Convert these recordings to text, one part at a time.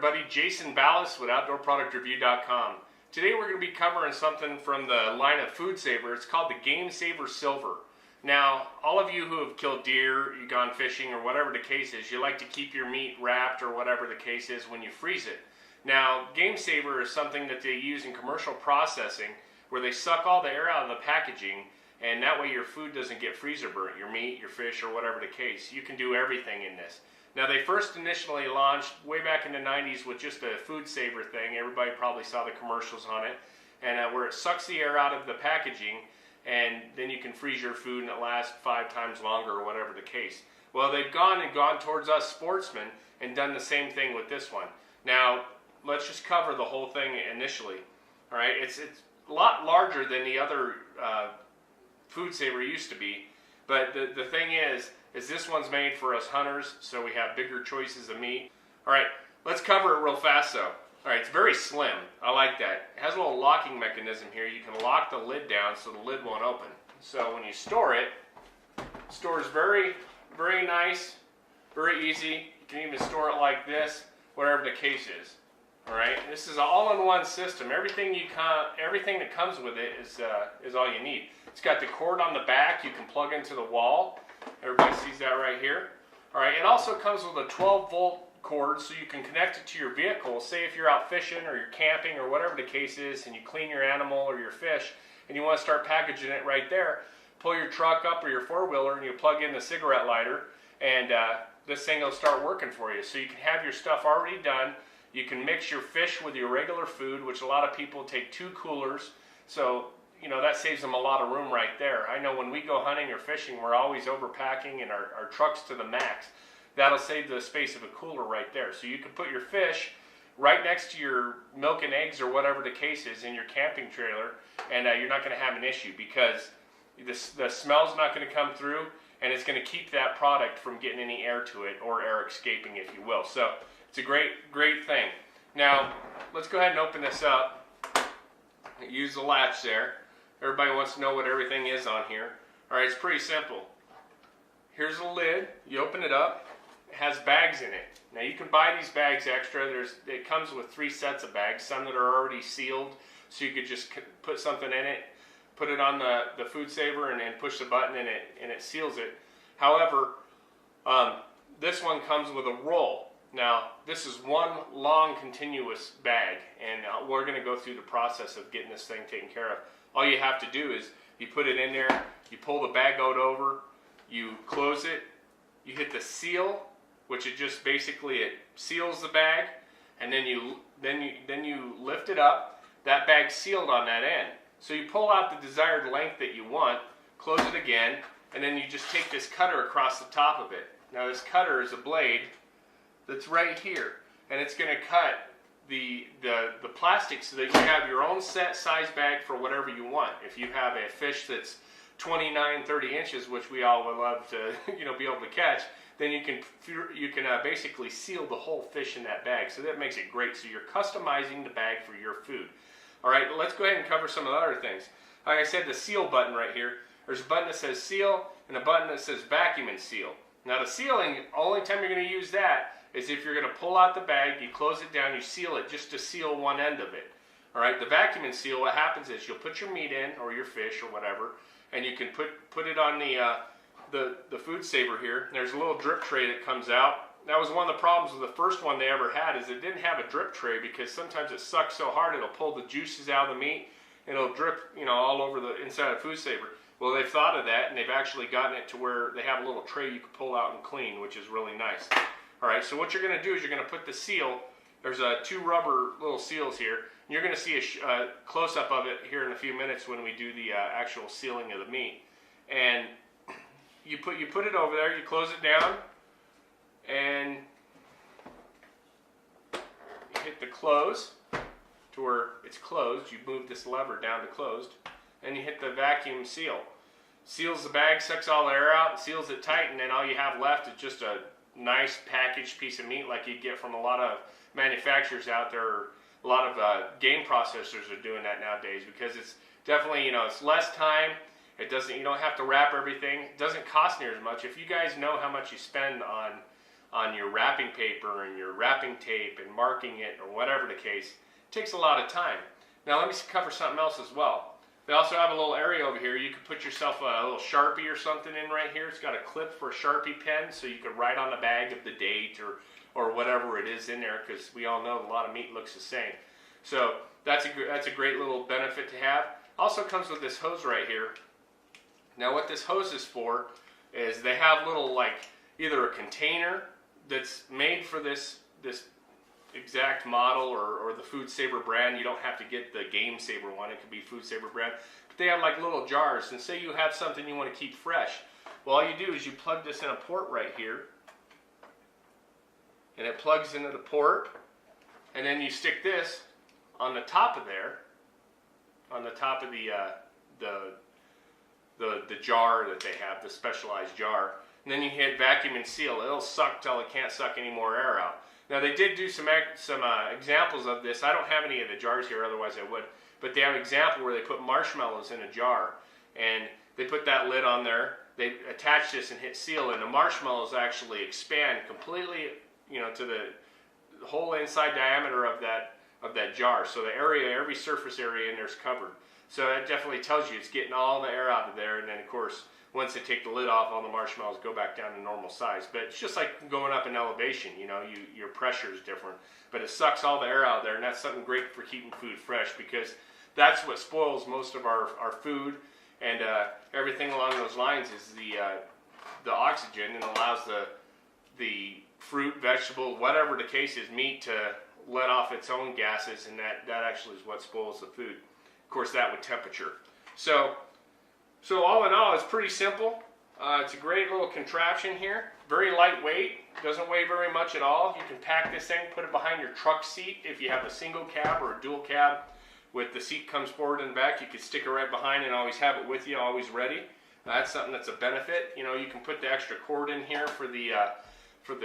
everybody. Jason Ballas with OutdoorProductReview.com. Today we're going to be covering something from the line of FoodSaver. It's called the GameSaver Silver. Now, all of you who have killed deer, you've gone fishing, or whatever the case is, you like to keep your meat wrapped or whatever the case is when you freeze it. Now, GameSaver is something that they use in commercial processing where they suck all the air out of the packaging, and that way your food doesn't get freezer burnt, your meat, your fish, or whatever the case. You can do everything in this. Now, they first initially launched way back in the 90s with just a FoodSaver thing. Everybody probably saw the commercials on it, and where it sucks the air out of the packaging, and then you can freeze your food and it lasts 5 times longer or whatever the case. Well, they've gone towards us sportsmen and done the same thing with this one. Now, let's just cover the whole thing initially. All right, it's a lot larger than the other FoodSaver used to be, but the thing is this one's made for us hunters, so we have bigger choices of meat. All right, let's cover it real fast though. All right, it's very slim. I like that. It has a little locking mechanism here. You can lock the lid down so the lid won't open. So when you store it, it stores very, very nice, very easy. You can even store it like this, whatever the case is. All right, this is an all-in-one system. Everything that comes with it is all you need. It's got the cord on the back you can plug into the wall. Everybody sees that right here. All right, it also comes with a 12-volt cord so you can connect it to your vehicle. Say if you're out fishing or you're camping or whatever the case is, and you clean your animal or your fish and you want to start packaging it right there, pull your truck up or your four-wheeler and you plug in the cigarette lighter, and this thing will start working for you. So you can have your stuff already done. You can mix your fish with your regular food, which a lot of people take 2 coolers. So, you know, that saves them a lot of room right there. I know when we go hunting or fishing, we're always overpacking in our trucks to the max. That'll save the space of a cooler right there. So you can put your fish right next to your milk and eggs or whatever the case is in your camping trailer, and you're not going to have an issue because the smell's not going to come through, and it's going to keep that product from getting any air to it or air escaping, if you will. So it's a great, great thing. Now, let's go ahead and open this up. Use the latch there. Everybody wants to know what everything is on here. All right, it's pretty simple. Here's the lid. You open it up. It has bags in it. Now, you can buy these bags extra. It comes with 3 sets of bags, some that are already sealed, so you could just put something in it, put it on the FoodSaver, and then push the button, and it seals it. However, this one comes with a roll. Now, this is one long continuous bag, and we're going to go through the process of getting this thing taken care of. All you have to do is you put it in there, you pull the bag out over, you close it, you hit the seal, which it just basically it seals the bag, and then you lift it up. That bag's sealed on that end. So you pull out the desired length that you want, close it again, and then you just take this cutter across the top of it. Now, this cutter is a blade that's right here, and it's going to cut the plastic so that you have your own set size bag for whatever you want. If you have a fish that's 29, 30 inches, which we all would love to be able to catch, then you can basically seal the whole fish in that bag. So that makes it great. So you're customizing the bag for your food. All right, let's go ahead and cover some of the other things. Like I said, the seal button right here. There's a button that says seal and a button that says vacuum and seal. Now, the sealing, only time you're going to use that is if you're going to pull out the bag, you close it down, you seal it just to seal one end of it. All right, the vacuum and seal, what happens is you'll put your meat in, or your fish or whatever, and you can put it on the FoodSaver here. There's a little drip tray that comes out. That was one of the problems with the first one they ever had, is it didn't have a drip tray because sometimes it sucks so hard it'll pull the juices out of the meat and it'll drip, all over the inside of FoodSaver. Well, they've thought of that, and they've actually gotten it to where they have a little tray you can pull out and clean, which is really nice. All right, so what you're going to do is you're going to put the seal. There's 2 rubber little seals here. You're going to see a close-up of it here in a few minutes when we do the actual sealing of the meat. And you put it over there, you close it down, and you hit the close to where it's closed. You move this lever down to closed, and you hit the vacuum seal. Seals the bag, sucks all the air out, and seals it tight, and then all you have left is just a nice packaged piece of meat like you get from a lot of manufacturers out there. A lot of game processors are doing that nowadays because it's definitely, it's less time. It doesn't, you don't have to wrap everything. It doesn't cost near as much. If you guys know how much you spend on on your wrapping paper and your wrapping tape and marking it or whatever the case. It takes a lot of time. Now let me cover something else as well. They also have a little area over here. You could put yourself a little Sharpie or something in right here. It's got a clip for a Sharpie pen, so you could write on the bag of the date or whatever it is in there, because we all know a lot of meat looks the same. So that's a great little benefit to have. Also comes with this hose right here. Now what this hose is for is they have little, like, either a container that's made for this exact model or the FoodSaver brand. You don't have to get the GameSaver one. It could be FoodSaver brand. But they have like little jars. And say you have something you want to keep fresh. Well, all you do is you plug this in a port right here. And it plugs into the port. And then you stick this on the top of there. On the top of the jar that they have, the specialized jar. And then you hit vacuum and seal. It'll suck till it can't suck any more air out. Now they did do some examples of this. I don't have any of the jars here, otherwise I would. But they have an example where they put marshmallows in a jar, and they put that lid on there. They attach this and hit seal, and the marshmallows actually expand completely, you know, to the whole inside diameter of that jar. So the area, every surface area in there is covered. So that definitely tells you it's getting all the air out of there, and then of course, once they take the lid off, all the marshmallows go back down to normal size. But it's just like going up in elevation, you know, your pressure is different. But it sucks all the air out of there, and that's something great for keeping food fresh, because that's what spoils most of our food and everything along those lines is the oxygen, and allows the fruit, vegetable, whatever the case is, meat to let off its own gases, and that actually is what spoils the food. Of course, that with temperature. So all in all, it's pretty simple. It's a great little contraption here. Very lightweight. Doesn't weigh very much at all. You can pack this thing, put it behind your truck seat if you have a single cab or a dual cab with the seat comes forward and back. You can stick it right behind and always have it with you, always ready. That's something that's a benefit. You know, you can put the extra cord in here for the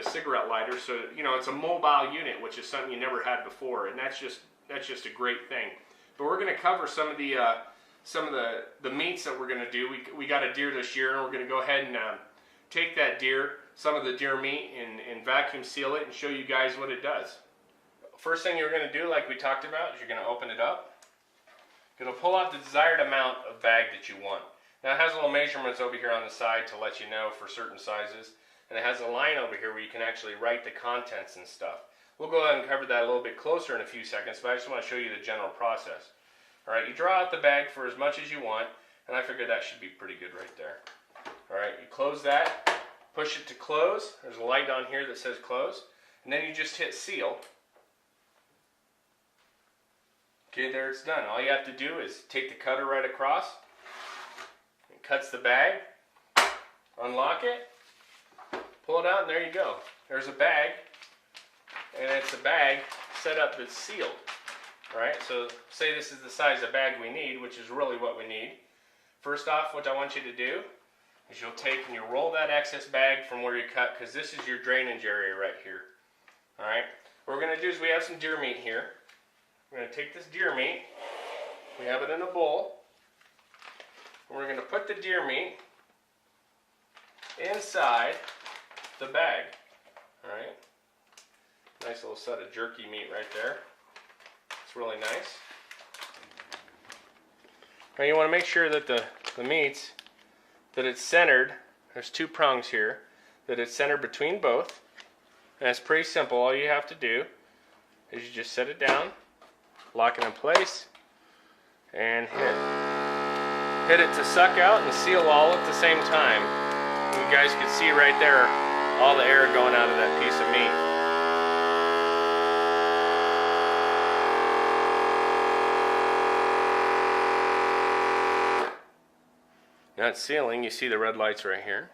cigarette lighter. So, you know, it's a mobile unit, which is something you never had before, and that's just a great thing. But we're going to cover some of the meats that we're going to do. We got a deer this year, and we're going to go ahead and take that deer, some of the deer meat, and vacuum seal it and show you guys what it does. First thing you're going to do, like we talked about, is you're going to open it up. It'll pull out the desired amount of bag that you want. Now it has little measurements over here on the side to let you know for certain sizes, and it has a line over here where you can actually write the contents and stuff. We'll go ahead and cover that a little bit closer in a few seconds, but I just want to show you the general process. Alright, you draw out the bag for as much as you want, and I figure that should be pretty good right there. Alright, you close that, push it to close. There's a light on here that says close, and then you just hit seal. Okay, there it's done. All you have to do is take the cutter right across. It cuts the bag, unlock it, pull it out, and there you go. There's a bag, and it's a bag set up that's sealed. Alright, so say this is the size of bag we need, which is really what we need. First off, what I want you to do is you'll take and you'll roll that excess bag from where you cut, because this is your drainage area right here. Alright, what we're going to do is we have some deer meat here. We're going to take this deer meat, we have it in a bowl, and we're going to put the deer meat inside the bag. Alright, nice little set of jerky meat right there. It's really nice. Now you want to make sure that the meats, that it's centered. There's two prongs here, that it's centered between both. And it's pretty simple. All you have to do is you just set it down, lock it in place, and hit it to suck out and seal all at the same time. And you guys can see right there all the air going out of that piece of meat. Now it's sealing. You see the red lights right here.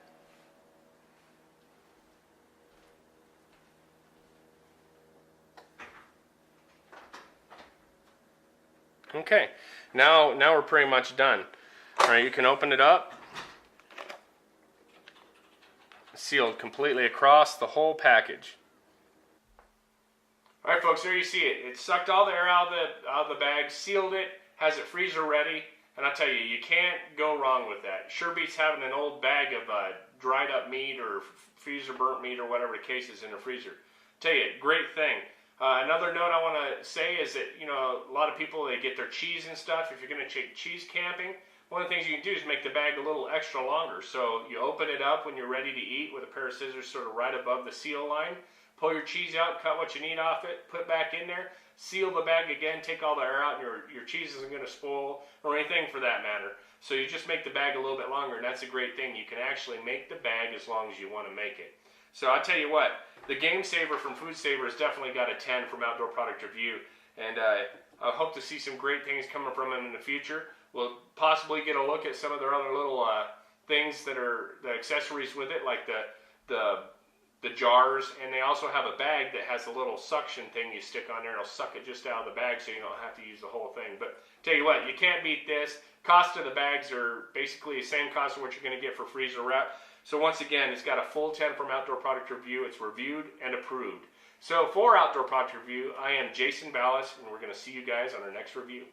Okay, now we're pretty much done. All right, you can open it up. Sealed completely across the whole package. All right, folks, there you see it. It sucked all the air out of the bag, sealed it, has it freezer ready. And I'll tell you, you can't go wrong with that. Sure beats having an old bag of dried up meat or freezer burnt meat or whatever the case is in the freezer. Tell you, great thing. Another note I want to say is that, you know, a lot of people, they get their cheese and stuff. If you're going to take cheese camping, one of the things you can do is make the bag a little extra longer. So you open it up when you're ready to eat with a pair of scissors sort of right above the seal line. Pull your cheese out, cut what you need off it, put it back in there, seal the bag again, take all the air out, and your cheese isn't going to spoil or anything for that matter. So you just make the bag a little bit longer, and that's a great thing. You can actually make the bag as long as you want to make it. So I'll tell you what, the GameSaver from FoodSaver has definitely got a 10 from Outdoor Product Review, and I hope to see some great things coming from them in the future. We'll possibly get a look at some of their other little things that are the accessories with it, like the jars, and they also have a bag that has a little suction thing you stick on there. It'll suck it just out of the bag so you don't have to use the whole thing. But tell you what, you can't beat this. Cost of the bags are basically the same cost of what you're going to get for freezer wrap. So once again, it's got a full 10 from Outdoor Product Review. It's reviewed and approved. So for Outdoor Product Review, I am Jason Ballas, and we're going to see you guys on our next review.